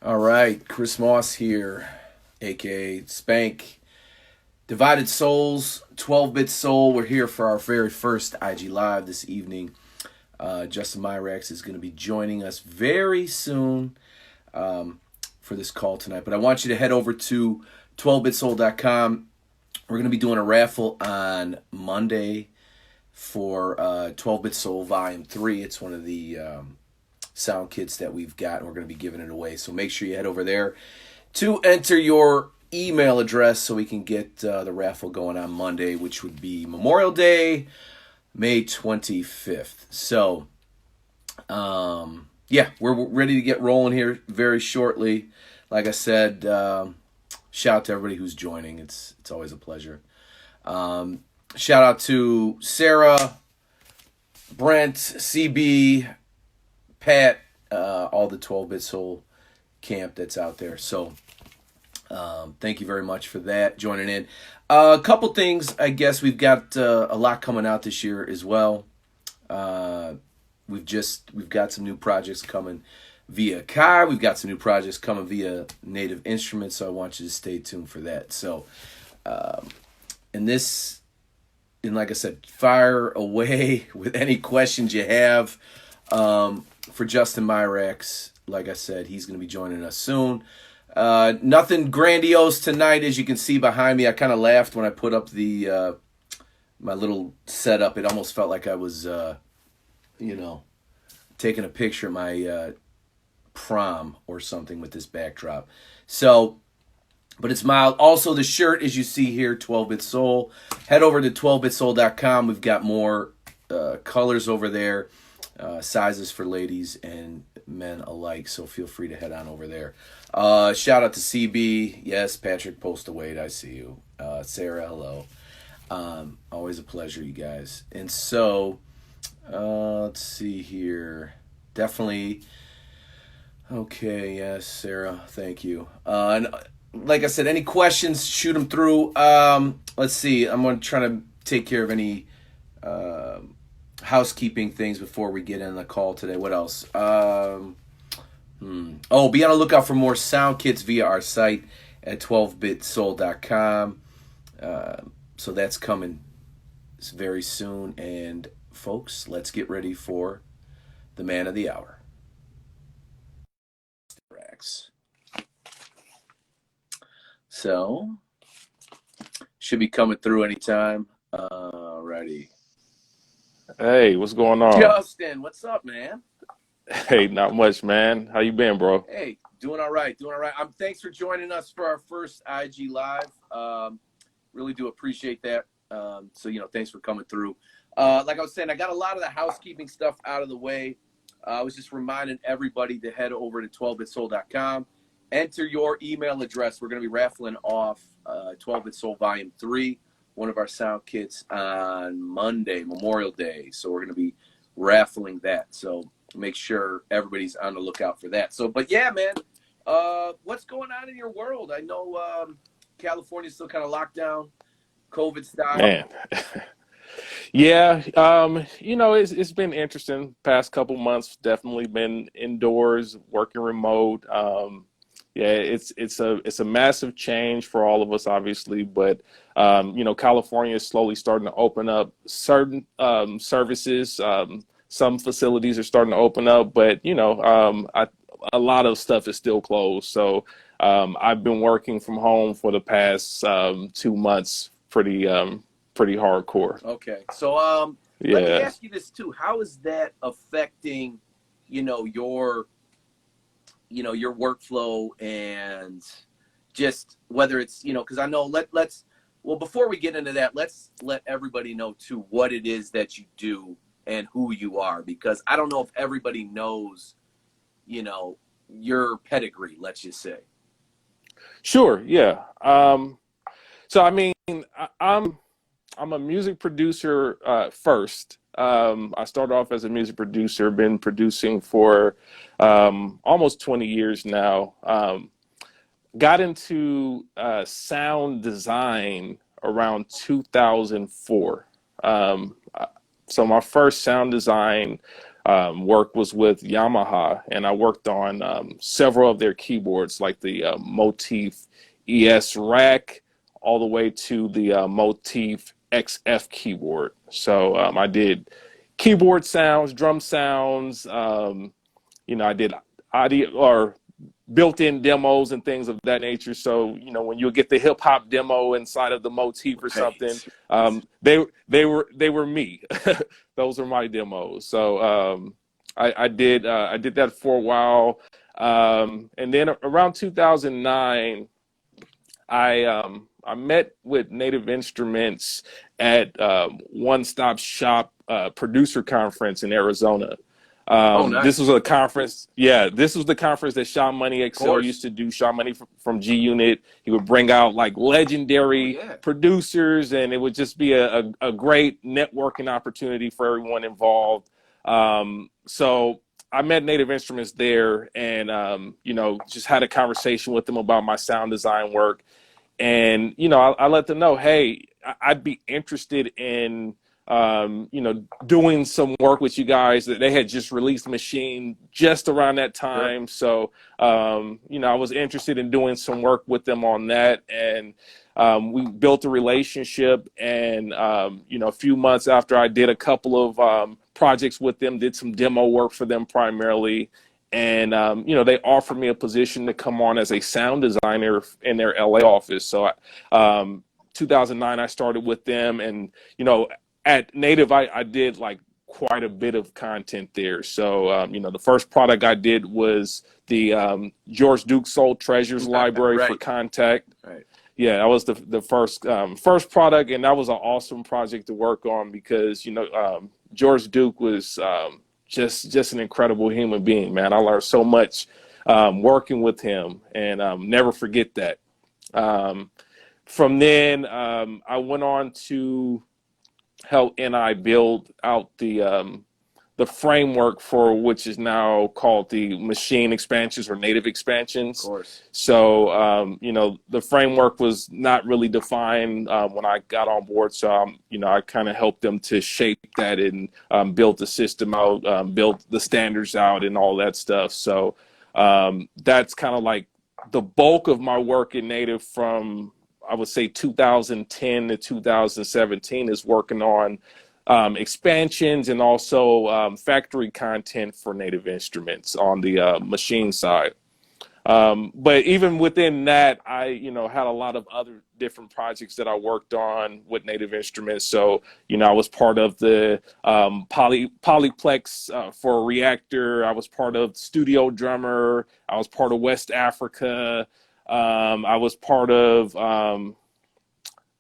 All right, Chris Moss here, aka Spank. Divided Souls, 12-bit Soul. We're here for our very first IG Live this evening. Justin Myracks is going to be joining us very soon for this call tonight. But I want you to head over to 12bitsoul.com. We're going to be doing a raffle on Monday for 12-bit Soul Volume 3. It's one of the sound kits that we've got, and we're going to be giving it away. So make sure you head over there to enter your email address so we can get the raffle going on Monday, which would be Memorial Day, May 25th. So, yeah, we're ready to get rolling here very shortly. Like I said, shout out to everybody who's joining. It's always a pleasure. Shout out to Sarah, Brent, CB, Pat, all the 12-bit Soul camp that's out there. So thank you very much for that, joining in. A couple things, I guess. We've got a lot coming out this year as well. We've got some new projects coming via Kai. We've got some new projects coming via Native Instruments, so I want you to stay tuned for that. So, and like I said, fire away with any questions you have. For Justin Myracks, like I said, he's going to be joining us soon. Nothing grandiose tonight, as you can see behind me. I kind of laughed when I put up the my little setup. It almost felt like I was, taking a picture of my prom or something with this backdrop. So, but it's mild. Also, the shirt, as you see here, 12-bit Soul. Head over to 12bitsoul.com. We've got more colors over there. Sizes for ladies and men alike, so feel free to head on over there. Shout out to CB. Yes, Patrick Postawait, I see you. Sarah, hello. Always a pleasure, you guys. And so, let's see here. Definitely. Okay, yes, Sarah, thank you. And like I said, any questions, shoot them through. Let's see. I'm going to try to take care of any housekeeping things before we get in the call today. What else? Oh, be on the lookout for more sound kits via our site at 12bitsoul.com. So that's coming very soon. And folks, let's get ready for the man of the hour. So, should be coming through anytime. Ready. Hey, what's going on? Justin, what's up, man? Hey, not much, man. How you been, bro? Hey, doing all right. Thanks for joining us for our first IG Live. Really do appreciate that. So, thanks for coming through. Like I was saying, I got a lot of the housekeeping stuff out of the way. I was just reminding everybody to head over to 12bitsoul.com. Enter your email address. We're going to be raffling off 12-bit Soul Volume 3, one of our sound kits, on Monday, Memorial Day. So we're going to be raffling that. So make sure everybody's on the lookout for that. So, but yeah, man, what's going on in your world? I know California's still kind of locked down, COVID style. Man. Yeah, it's been interesting. Past couple months, definitely been indoors, working remote. Yeah, it's a massive change for all of us, obviously, but California is slowly starting to open up certain services. Some facilities are starting to open up, but a lot of stuff is still closed. So I've been working from home for the past 2 months, pretty hardcore. Okay, so let me Yeah. ask you this too. How is that affecting, your workflow, and just whether it's, because I know well, before we get into that, let's let everybody know too what it is that you do and who you are, because I don't know if everybody knows, your pedigree, let's just say. Sure. Yeah. So I mean, I'm a music producer first. I started off as a music producer, been producing for almost 20 years now. Got into sound design around 2004. So my first sound design work was with Yamaha, and I worked on several of their keyboards, like the Motif ES Rack, all the way to the Motif XF keyboard. So I did keyboard sounds, drum sounds. I did audio or built-in demos and things of that nature. So, when you get the hip hop demo inside of the Motif or something, they were me. Those are my demos. So I did that for a while, and then around 2009, I met with Native Instruments at One Stop Shop producer conference in Arizona. Nice. This was a conference. Yeah, this was the conference that Sean Money XL used to do. Sean Money from G Unit. He would bring out like legendary producers, and it would just be a great networking opportunity for everyone involved. So I met Native Instruments there, and just had a conversation with them about my sound design work. And I let them know, hey, I'd be interested in doing some work with you guys. That they had just released Machine just around that time. So, I was interested in doing some work with them on that. And we built a relationship. And, a few months after, I did a couple of projects with them, did some demo work for them primarily. And, they offered me a position to come on as a sound designer in their LA office. So 2009, I started with them. And, at Native, I did like quite a bit of content there. So, the first product I did was the George Duke Soul Treasures library for Contact. Right. Yeah, that was the first product, and that was an awesome project to work on because, George Duke was just an incredible human being, man. I learned so much working with him, and never forget that. From then, I went on to help NI build out the framework for which is now called the Machine expansions or Native expansions. Of course. So, the framework was not really defined when I got on board. So, I kind of helped them to shape that and build the system out, build the standards out and all that stuff. So that's kind of like the bulk of my work in Native from, I would say, 2010 to 2017 is working on expansions and also factory content for Native Instruments on the Machine side. But even within that, I, had a lot of other different projects that I worked on with Native Instruments. So, I was part of the Polyplex for Reactor. I was part of Studio Drummer. I was part of West Africa. I was part of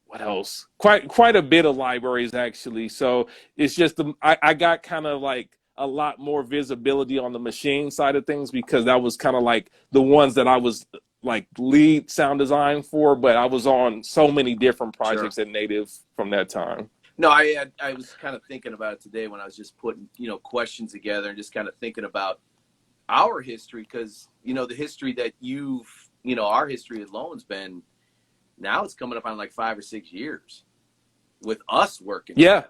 what else? Quite a bit of libraries actually. So it's just I got kind of like a lot more visibility on the Machine side of things because that was kind of like the ones that I was like lead sound design for, but I was on so many different projects at Native from that time. No, I was kind of thinking about it today when I was just putting, questions together and just kind of thinking about our history because, the history that our history alone's been, now it's coming up on like 5 or 6 years with us working. Yeah.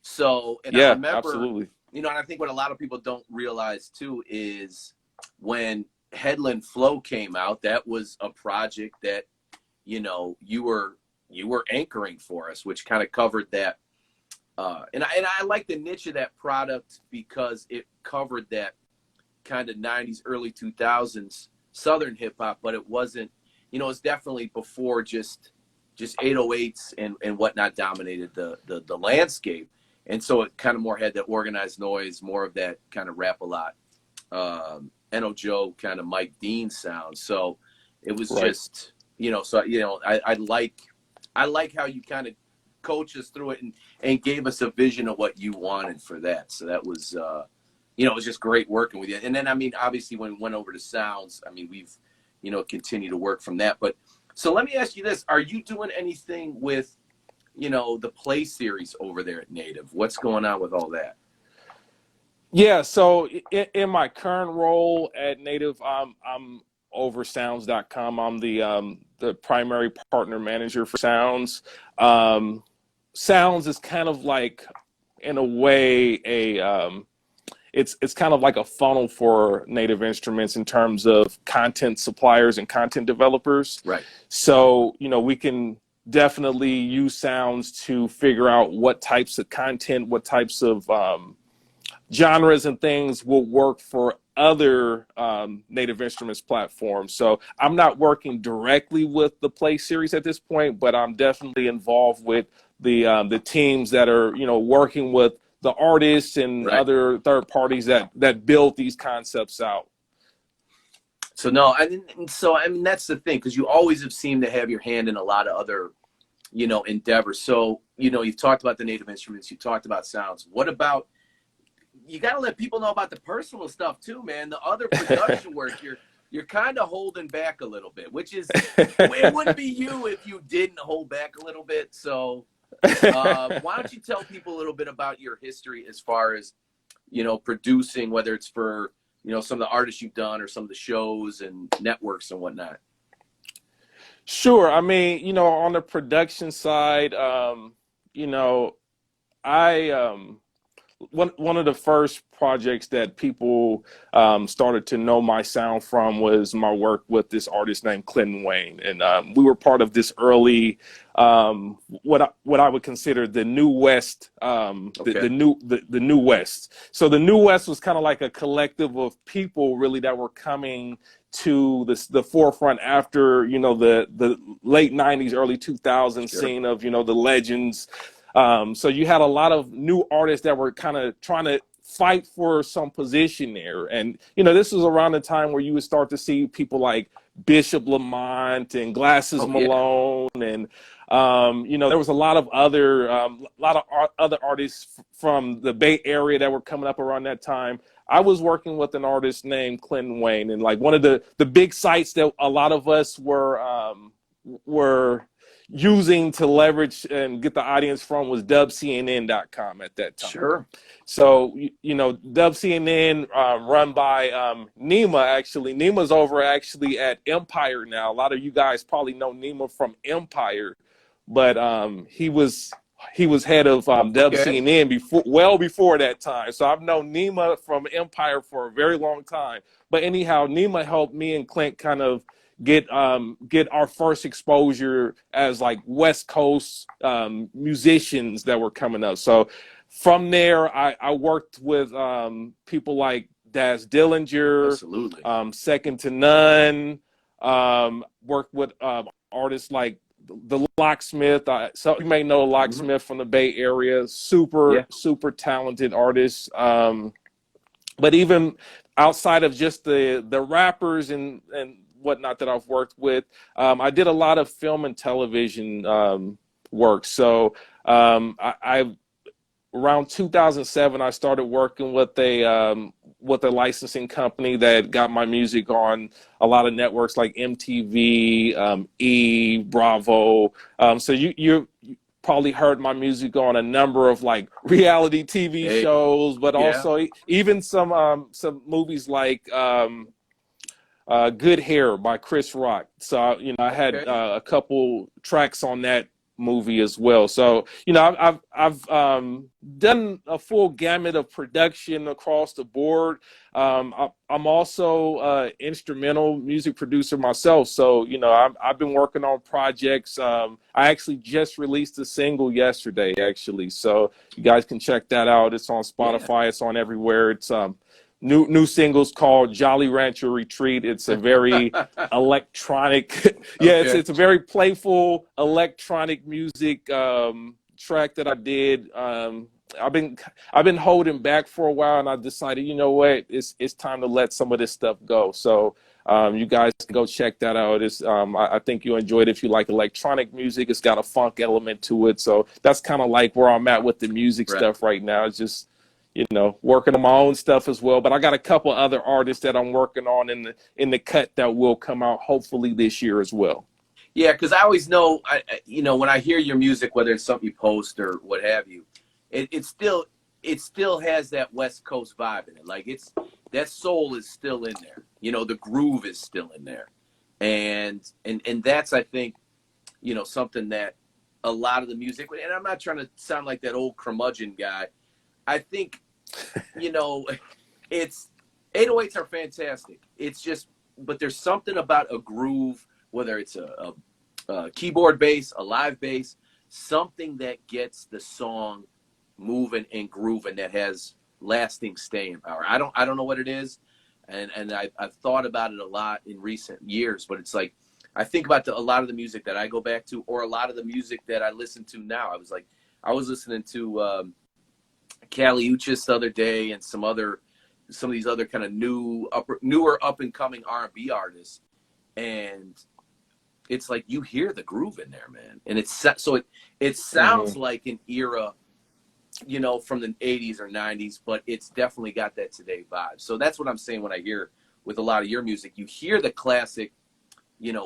So, and I remember, absolutely. And I think what a lot of people don't realize too is when Headland Flow came out, that was a project that, you were anchoring for us, which kind of covered that. And I like the niche of that product because it covered that kind of 90s, early 2000s Southern hip hop, but it wasn't, it's definitely before just 808s and whatnot dominated the landscape. And so it kind of more had that organized noise, more of that kind of rap-a-lot, N.O. Joe kind of Mike Dean sound. So it was just, I like how you kind of coach us through it and gave us a vision of what you wanted for that. So that was, it was just great working with you. And then, obviously when we went over to sounds, we've, continue to work from that. But so let me ask you this. Are you doing anything with, the Play series over there at Native? What's going on with all that? Yeah. So in my current role at Native, I'm over sounds.com. I'm the primary partner manager for Sounds. Sounds is kind of like, in a way, it's kind of like a funnel for Native Instruments in terms of content suppliers and content developers. Right. So, we can definitely use sounds to figure out what types of content, what types of genres and things will work for other Native Instruments platforms. So I'm not working directly with the Play series at this point, but I'm definitely involved with the teams that are working with the artists and Right. other third parties that build these concepts out. So no, I mean that's the thing, because you always have seemed to have your hand in a lot of other endeavors. So you've talked about the Native Instruments, you talked about sounds. What about, you got to let people know about the personal stuff too, man. The other production work, you're kind of holding back a little bit, which is, it wouldn't be you if you didn't hold back a little bit. So why don't you tell people a little bit about your history as far as, producing, whether it's for, some of the artists you've done or some of the shows and networks and whatnot. Sure. I mean, on the production side, I one of the first projects that people started to know my sound from was my work with this artist named Clinton Wayne, and we were part of this early what I would consider the New West, the New West. So the New West was kind of like a collective of people really that were coming to the forefront after the late 90s, early 2000s scene of the legends. So you had a lot of new artists that were kind of trying to fight for some position there. And, this was around the time where you would start to see people like Bishop Lamont and Glasses Malone. And, there was a lot of other artists from the Bay Area that were coming up around that time. I was working with an artist named Clinton Wayne, and like one of the big sites that a lot of us were using to leverage and get the audience from was dubcnn.com at that time. Sure. So, dubcnn run by Nima, actually. Nima's over actually at Empire now. A lot of you guys probably know Nima from Empire, but he was head of dubcnn well before that time. So I've known Nima from Empire for a very long time. But anyhow, Nima helped me and Clint kind of get our first exposure as like West Coast musicians that were coming up. So from there, I worked with people like Daz Dillinger, absolutely, Second to None. Worked with artists like the Locksmith. So you may know Locksmith from the Bay Area. Super talented artist. But even outside of just the rappers and whatnot that I've worked with, I did a lot of film and television work. So I around 2007, I started working with a licensing company that got my music on a lot of networks like MTV, E, Bravo. So you probably heard my music on a number of like reality TV shows, but also even some movies like Good Hair by Chris Rock. So I had a couple tracks on that movie as well. So I've done a full gamut of production across the board. I'm also instrumental music producer myself. So I've been working on projects. I actually just released a single yesterday, actually. So you guys can check that out. It's on Spotify. It's on everywhere. It's New singles called Jolly Rancher Retreat. It's a very electronic, it's a very playful electronic music track that I did. I've been holding back for a while, and I decided, what, it's time to let some of this stuff go. So you guys can go check that out. It's I think you'll enjoy it if you like electronic music. It's got a funk element to it, so that's kind of like where I'm at with the music stuff right now. It's just working on my own stuff as well. But I got a couple other artists that I'm working on in the cut that will come out hopefully this year as well. Yeah, because I always know, when I hear your music, whether it's something you post or what have you, it still has that West Coast vibe in it. Like that soul is still in there. The groove is still in there, and that's, I think, something that a lot of the music. And I'm not trying to sound like that old curmudgeon guy. I think, it's 808s are fantastic. It's just, but there's something about a groove, whether it's a keyboard bass, a live bass, something that gets the song moving and grooving that has lasting staying power. I don't know what it is, and I've thought about it a lot in recent years. But it's like I think about a lot of the music that I go back to, or a lot of the music that I listen to now. I was listening to Kali Uchis the other day, and some of these other kind of newer up and coming R&B artists, and it's like you hear the groove in there, man, and it sounds like an era, from the 80s or 90s, but it's definitely got that today vibe. So that's what I'm saying when I hear with a lot of your music. You hear the classic,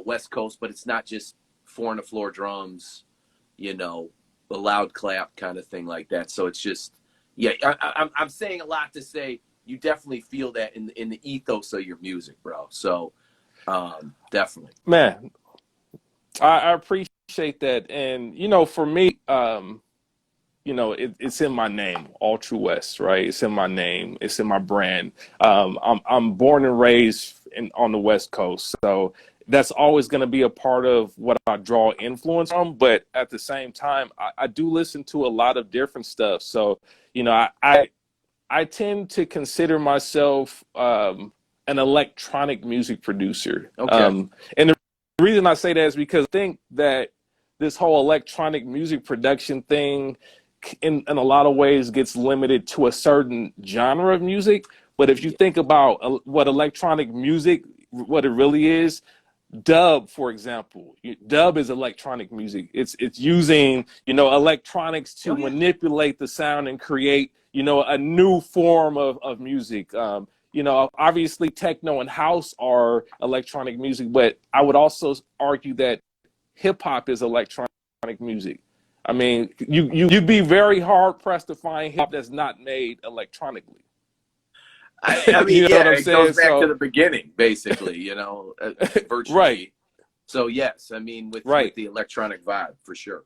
West Coast, but it's not just four on the floor drums, the loud clap kind of thing like that. So it's just, yeah, I'm saying a lot to say you definitely feel that in the ethos of your music, bro. So definitely. Man, I appreciate that. And, for me, it's in my name, All True West, right? It's in my name. It's in my brand. I'm born and raised on the West Coast. So that's always going to be a part of what I draw influence from. But at the same time, I do listen to a lot of different stuff. So, I tend to consider myself an electronic music producer. Okay. And the reason I say that is because I think that this whole electronic music production thing in a lot of ways gets limited to a certain genre of music. But if you think about what electronic music, what it really is, dub, for example, dub is electronic music. It's using, electronics to manipulate the sound and create, a new form of music. Obviously techno and house are electronic music, but I would also argue that hip hop is electronic music. I mean, you'd be very hard pressed to find hip hop that's not made electronically. I mean, You know what I'm it saying? goes back to the beginning, basically, virtually. Right. So yes, I mean, with the electronic vibe, for sure.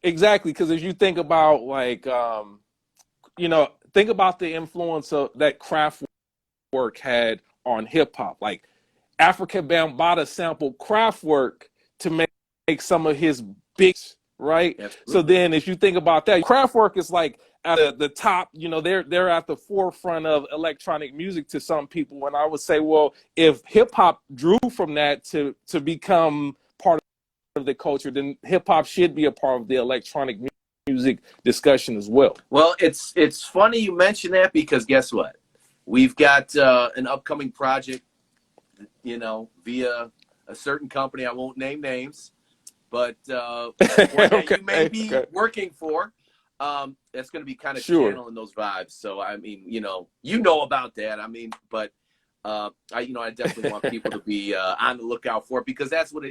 Exactly, because if you think about think about the influence of that Kraftwerk had on hip hop. Like Africa Bambaataa sampled Kraftwerk to make some of his big, right? Absolutely. So then, if you think about that, Kraftwerk is like at the top. They're at the forefront of electronic music to some people. And I would say, well, if hip hop drew from that to become part of the culture, then hip hop should be a part of the electronic music discussion as well. Well, it's funny you mention that, because guess what? We've got an upcoming project, via a certain company. I won't name names, but one that you may be working for. That's going to be kind of channeling those vibes. So I mean, about that. I mean, but I definitely want people to be on the lookout for it, because that's what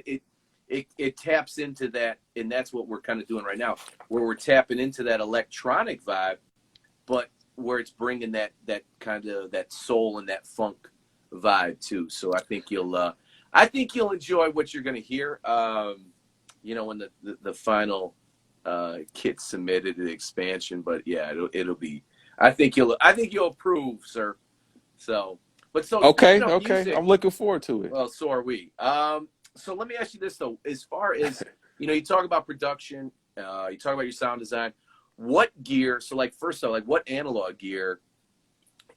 it taps into that, and that's what we're kind of doing right now, where we're tapping into that electronic vibe, but where it's bringing that kind of that soul and that funk vibe too. So I think you'll enjoy what you're going to hear. When the final kit's submitted to the expansion, but yeah, it'll be. I think you'll approve, sir. So, but so okay, music, I'm looking forward to it. Well, so are we. So let me ask you this though: as far as you talk about production, you talk about your sound design. What gear? So, like, first of all, like, what analog gear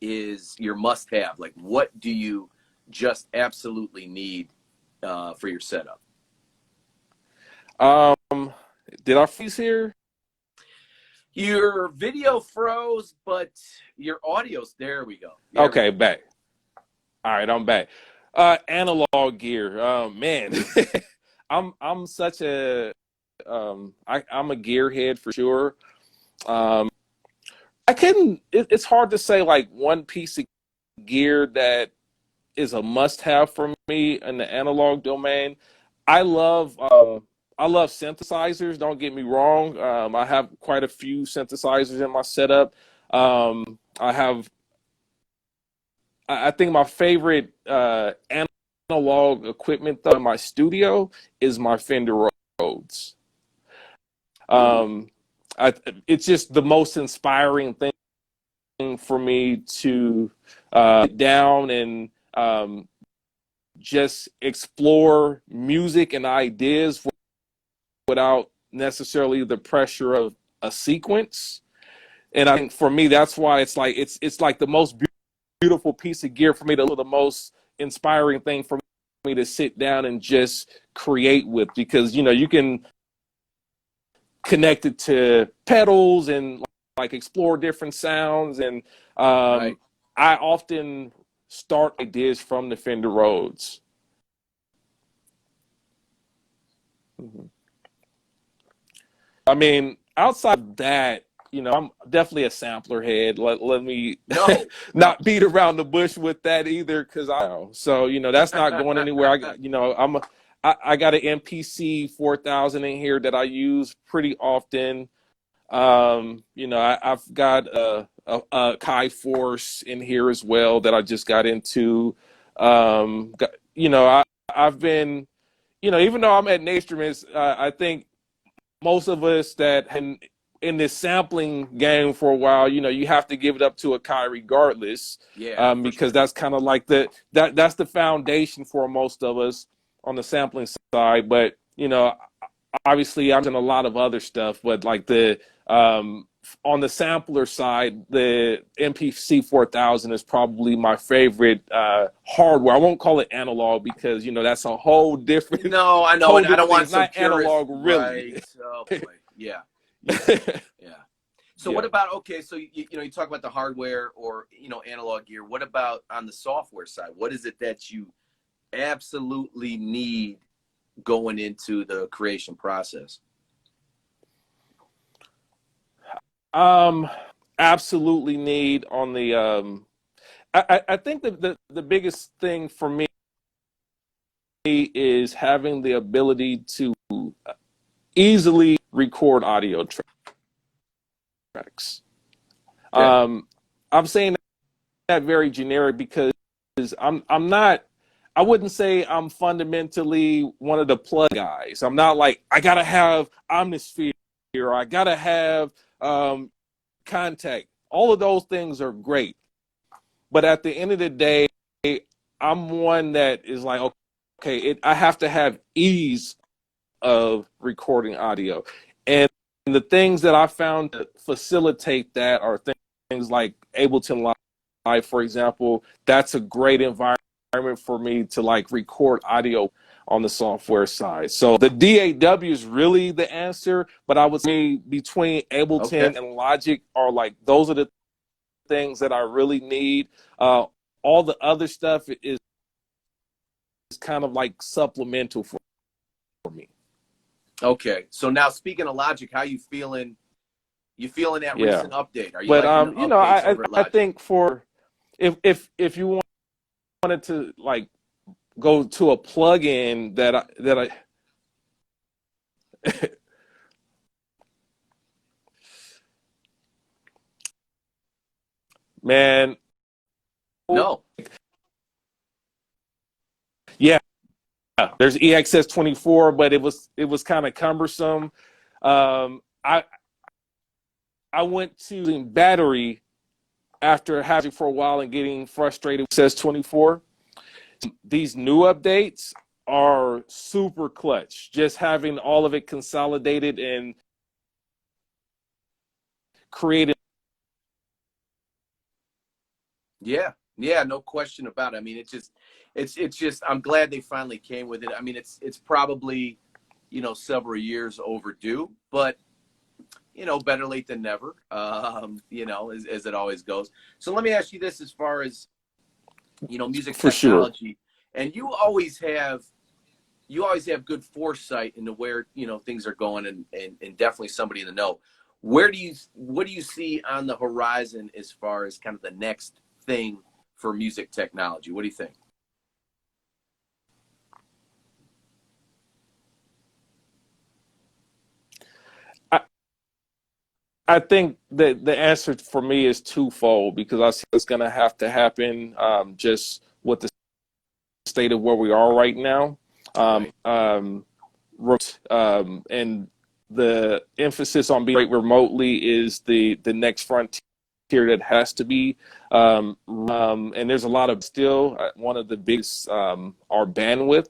is your must-have? Like, what do you just absolutely need for your setup? Did I freeze here? Your video froze, but your audio's there. We go. Okay, back. All right, I'm back. Analog gear. Man, I'm such a I'm a gearhead for sure. It's hard to say like one piece of gear that is a must-have for me in the analog domain. I love synthesizers. Don't get me wrong. I have quite a few synthesizers in my setup. I think my favorite analog equipment though in my studio is my Fender Rhodes. It's just the most inspiring thing for me to sit down and just explore music and ideas without necessarily the pressure of a sequence. And I think for me, that's why it's like the most beautiful piece of gear for me, the most inspiring thing for me to sit down and just create with, because you can connect it to pedals and like explore different sounds. And Right. I often start ideas from the Fender Rhodes. Mhm. I mean, outside of that, I'm definitely a sampler head. Let me No, no. not beat around the bush with that either, because so that's not going anywhere. I got an MPC 4000 in here that I use pretty often. I've got a Kai Force in here as well that I just got into. I've been, even though I'm at instruments, I think most of us that in this sampling game for a while, you have to give it up to a Kai regardless, Yeah, for because sure. that's kind of like that's the foundation for most of us on the sampling side. But obviously I'm in a lot of other stuff, but like on the sampler side, the MPC 4000 is probably my favorite hardware. I won't call it analog because that's a whole different No, I know, whole and I don't different thing. want It's some not purist, analog right? really. Oh boy, yeah, yeah, yeah. So what Yeah. about, okay? So you talk about the hardware or analog gear. What about on the software side? What is it that you absolutely need going into the creation process? Um, Absolutely need on the I think that the biggest thing for me is having the ability to easily record audio tracks. Okay. I'm saying that very generic because I'm not, I wouldn't say I'm fundamentally one of the plug guys. I'm not like I gotta have Omnisphere or I gotta have Contact. All of those things are great, but at the end of the day, I'm one that is like, okay, I have to have ease of recording audio, and the things that I found to facilitate that are things like Ableton Live, for example. That's a great environment for me to like record audio on the software side. So the DAW is really the answer, but I would say between Okay. Ableton and Logic are like those are the things that I really need. All the other stuff is kind of like supplemental for me. Okay. So now speaking of Logic, how you feeling? You feeling that Yeah, recent update? Are you but liking the updates over at I Logic? think for if you wanted to like go to a plugin man, No. yeah, there's EXS 24, but it was kind of cumbersome. I went to using battery after having for a while and getting frustrated with EXS 24. These new updates are super clutch. Just having all of it consolidated and created. Yeah. Yeah. No question about it. I mean, it's just. I'm glad they finally came with it. I mean, it's probably several years overdue, but better late than never. As it always goes. So let me ask you this: as far as music For sure. technology, and you always have good foresight into where things are going, and definitely somebody in the know. What do you see on the horizon as far as kind of the next thing for music technology? What do you think? I, I think that the answer for me is twofold because I see it's going to have to happen just with the state of where we are right now. Um, Right. um, and the emphasis on being remotely is the next frontier. here that has to be, and there's a lot of still one of the biggest our bandwidth,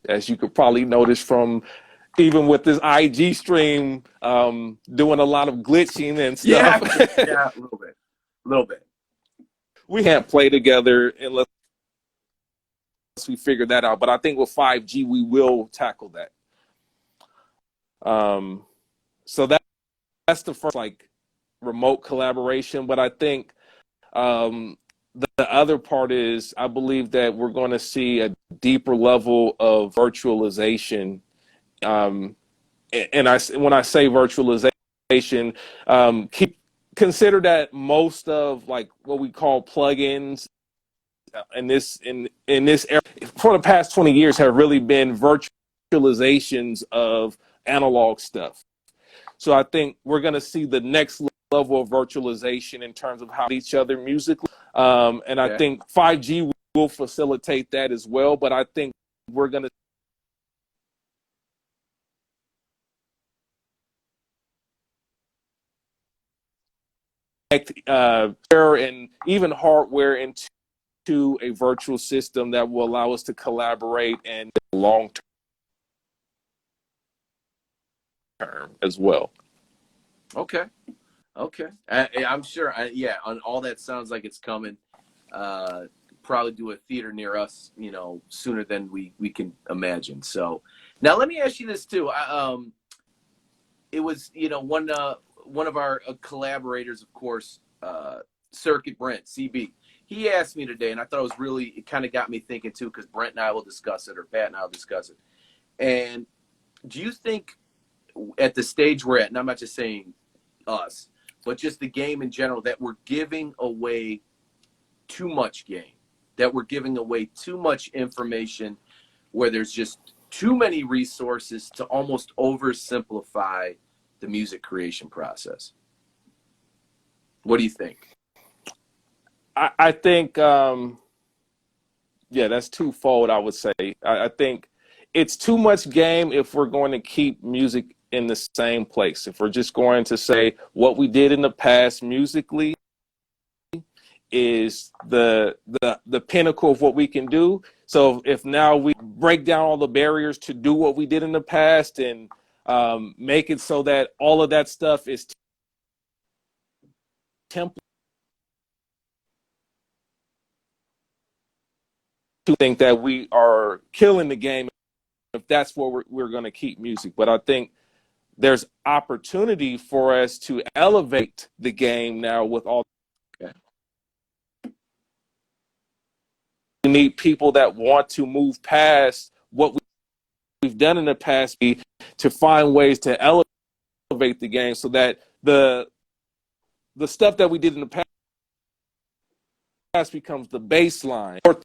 as you could probably notice from even with this IG stream, doing a lot of glitching and stuff. Yeah, a little bit. We can't play together unless we figure that out. But I think with 5G, we will tackle that. So that's the first like remote collaboration. But I think the other part is I believe that we're going to see a deeper level of virtualization. And when I say virtualization, consider that most of like what we call plugins in this era for the past 20 years have really been virtualizations of analog stuff. So I think we're going to see the next level of virtualization in terms of how each other musically. And I think 5G will facilitate that as well. But I think we're going to and even hardware into a virtual system that will allow us to collaborate and long term as well. Okay. I'm sure. On all that sounds like it's coming. Probably do a theater near us, sooner than we can imagine. So now let me ask you this too. It was, one of our collaborators, of course, Circuit Brent, CB. He asked me today, and I thought it kind of got me thinking too, because Brent and I will discuss it, or Pat and I will discuss it. And do you think at the stage we're at, and I'm not just saying us, but just the game in general, that we're giving away too much game, that we're giving away too much information, where there's just too many resources to almost oversimplify the music creation process? What do you think? I think, that's twofold, I would say. I think it's too much game if we're going to keep music in the same place. If we're just going to say what we did in the past musically is the pinnacle of what we can do. So if now we break down all the barriers to do what we did in the past and make it so that all of that stuff is template, to think that we are killing the game if that's where we're going to keep music. But I think there's opportunity for us to elevate the game now with all. We need people that want to move past what we've done in the past to find ways to elevate the game so that the stuff that we did in the past becomes the baseline, or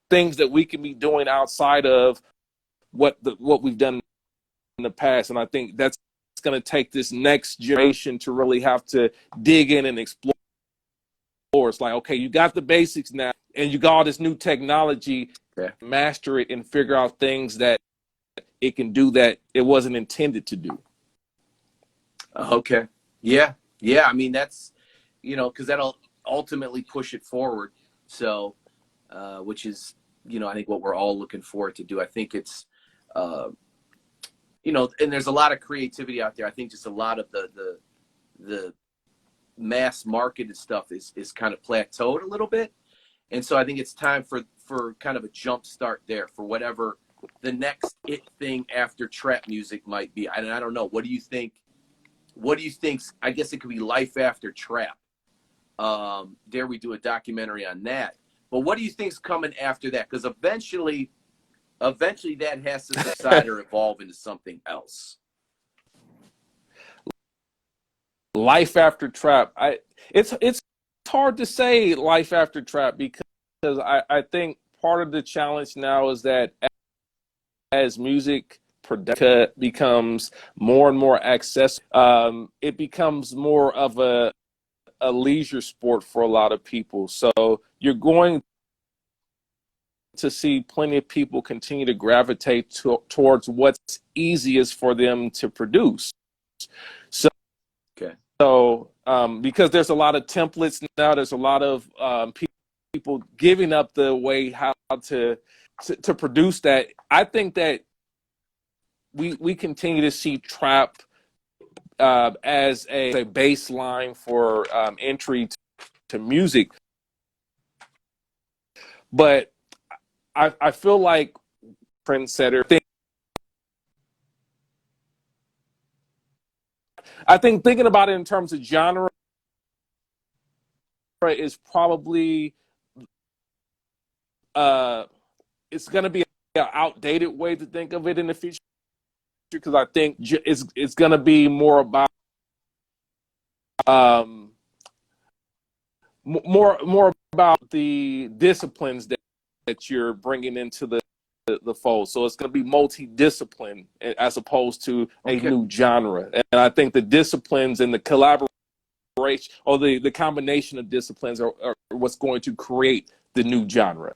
things that we can be doing outside of what we've done in the past. And I think that's going to take this next generation to really have to dig in and explore. It's like, okay, you got the basics now, and you got all this new technology. Master it and figure out things that it can do that it wasn't intended to do. Okay. Yeah. I mean, that's, because that'll ultimately push it forward. So, which is, I think what we're all looking forward to do. I think it's, and there's a lot of creativity out there. I think just a lot of the mass marketed stuff is kind of plateaued a little bit. And so I think it's time for kind of a jump start there for whatever the next thing after trap music might be. I don't know. What do you think? I guess it could be life after trap. Dare we do a documentary on that? But what do you think's coming after that? Because eventually that has to subside or evolve into something else. Life after trap. It's hard to say life after trap because I think part of the challenge now is that as music production becomes more and more accessible, it becomes more of a leisure sport for a lot of people. So you're going to see plenty of people continue to gravitate towards what's easiest for them to produce. So So because there's a lot of templates now, there's a lot of people giving up the way how to produce that. I think that we continue to see trap as a baseline for entry to music, but I feel like trendsetter. I think thinking about it in terms of genre is probably it's going to be an outdated way to think of it in the future, because I think it's going to be more about more about the disciplines that you're bringing into the fold. So it's going to be multidiscipline as opposed to a new genre. And I think the disciplines and the collaboration or the combination of disciplines are what's going to create the new genre.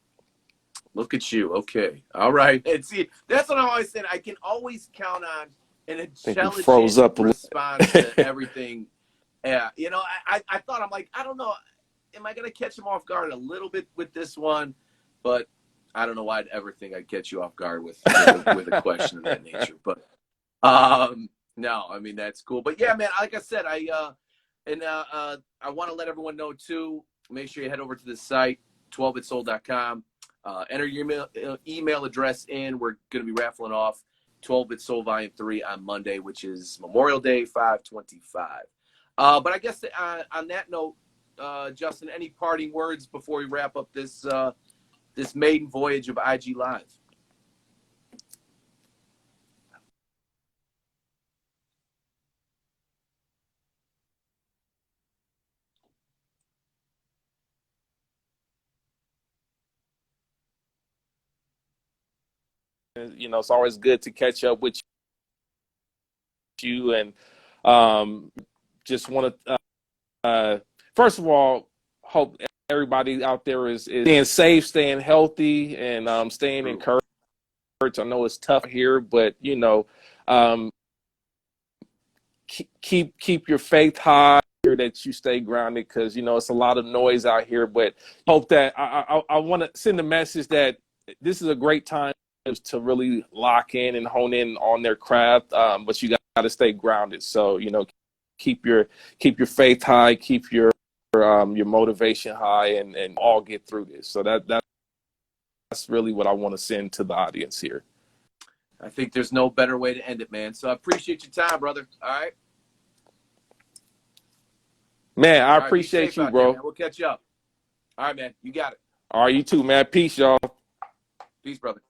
Look at you. Okay. All right. And see, that's what I always said. I can always count on an intelligent response to everything. Yeah. You know, I thought, I'm like, I don't know. Am I going to catch him off guard a little bit with this one? But I don't know why I'd ever think I'd catch you off guard with a question of that nature. But no, I mean, that's cool. But yeah, man, like I said, I want to let everyone know too, make sure you head over to the site, 12bitsoul.com. Enter your email address in. We're going to be raffling off 12-Bit Soul Volume 3 on Monday, which is Memorial Day, 5/25. But I guess on that note, Justin, any parting words before we wrap up this this maiden voyage of IG Live? You know, it's always good to catch up with you, and just want to first of all hope everybody out there is staying safe, staying healthy, and staying encouraged. I know it's tough here, but you know, keep your faith high, that you stay grounded, because you know it's a lot of noise out here. But hope that I want to send a message that this is a great time to really lock in and hone in on their craft, but you got to stay grounded. So you know, keep your faith high, keep your motivation high, and all get through this. So that's really what I want to send to the audience here. I think there's no better way to end it, man. So I appreciate your time, brother. All right, man. I appreciate you, bro. There, we'll catch you up. All right, man. You got it. All right, you too, man. Peace, y'all. Peace, brother.